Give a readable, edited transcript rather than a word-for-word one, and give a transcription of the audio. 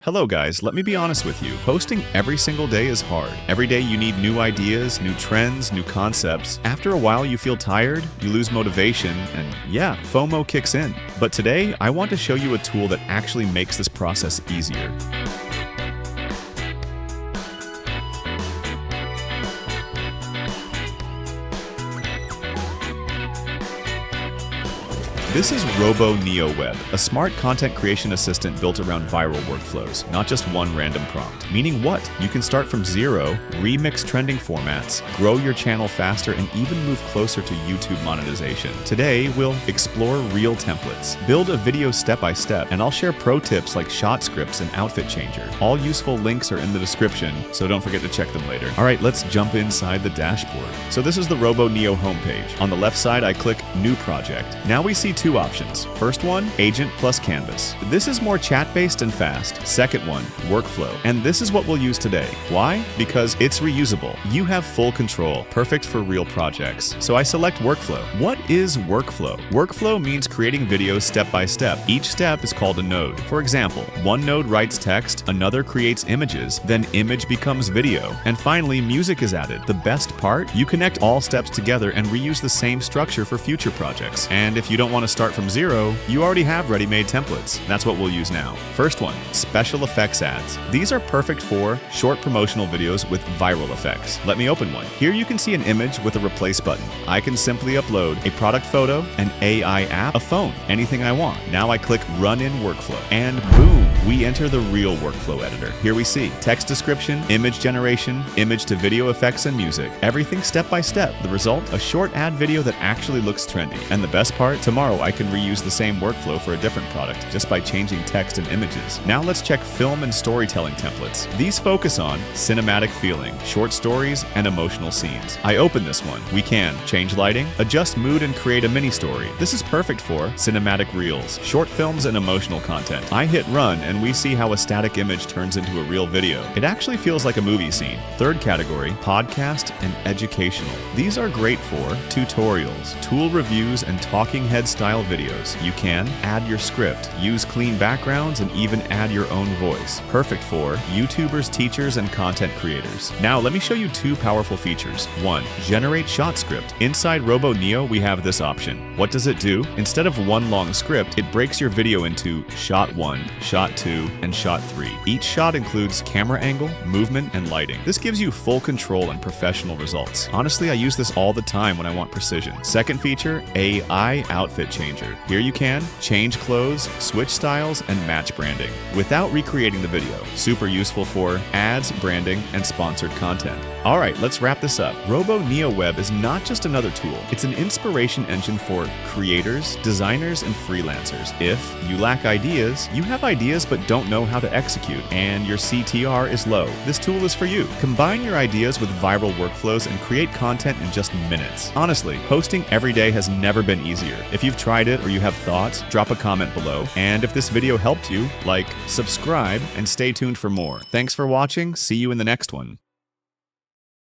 Hello guys, let me be honest with you. Posting every single day is hard. Every day you need new ideas, new trends, new concepts. After a while you feel tired, you lose motivation, and yeah, FOMO kicks in. But today, I want to show you a tool that actually makes this process easier. This is RoboNeo Web, a smart content creation assistant built around viral workflows, not just one random prompt. Meaning what? You can start from zero, remix trending formats, grow your channel faster, and even move closer to YouTube monetization. Today, we'll explore real templates, build a video step by step, and I'll share pro tips like shot scripts and outfit changer. All useful links are in the description, so don't forget to check them later. Alright, let's jump inside the dashboard. So this is the RoboNeo homepage. On the left side, I click New Project. Now we see two options. First one, Agent plus Canvas. This is more chat-based and fast. Second one, Workflow. And this is what we'll use today. Why? Because it's reusable. You have full control, perfect for real projects. So I select Workflow. What is Workflow? Workflow means creating videos step by step. Each step is called a node. For example, one node writes text, another creates images, then image becomes video, and finally music is added. The best part? You connect all steps together and reuse the same structure for future projects. And if you don't want to start from zero, you already have ready-made templates. That's what we'll use now. First one, special effects ads. These are perfect for short promotional videos with viral effects. Let me open one. Here you can see an image with a replace button. I can simply upload a product photo, an AI app, a phone, anything I want. Now I click Run in Workflow, and boom, we enter the real workflow editor. Here we see text description, image generation, image to video effects and music. Everything step by step. The result, a short ad video that actually looks trendy. And the best part, tomorrow I can reuse the same workflow for a different product just by changing text and images. Now let's check film and storytelling templates. These focus on cinematic feeling, short stories, and emotional scenes. I open this one. We can change lighting, adjust mood, and create a mini story. This is perfect for cinematic reels, short films, and emotional content. I hit run and we see how a static image turns into a real video. It actually feels like a movie scene. Third category, podcast and educational. These are great for tutorials, tool reviews, and talking head style videos. You can add your script, use clean backgrounds, and even add your own voice. Perfect for YouTubers, teachers, and content creators. Now let me show you two powerful features. One, generate shot script. Inside RoboNeo, we have this option. What does it do? Instead of one long script, it breaks your video into shot 1, shot 2, and shot 3. Each shot includes camera angle, movement, and lighting. This gives you full control and professional results. Honestly, I use this all the time when I want precision. Second feature, AI outfit changer. Here you can change clothes, switch styles, and match branding without recreating the video. Super useful for ads, branding, and sponsored content. Alright, let's wrap this up. RoboNeo Web is not just another tool. It's an inspiration engine for creators, designers, and freelancers. If you lack ideas, you have ideas but don't know how to execute, and your CTR is low, this tool is for you. Combine your ideas with viral workflows and create content in just minutes. Honestly, posting every day has never been easier. If you've tried it or you have thoughts, drop a comment below. And if this video helped you, like, subscribe, and stay tuned for more. Thanks for watching. See you in the next one.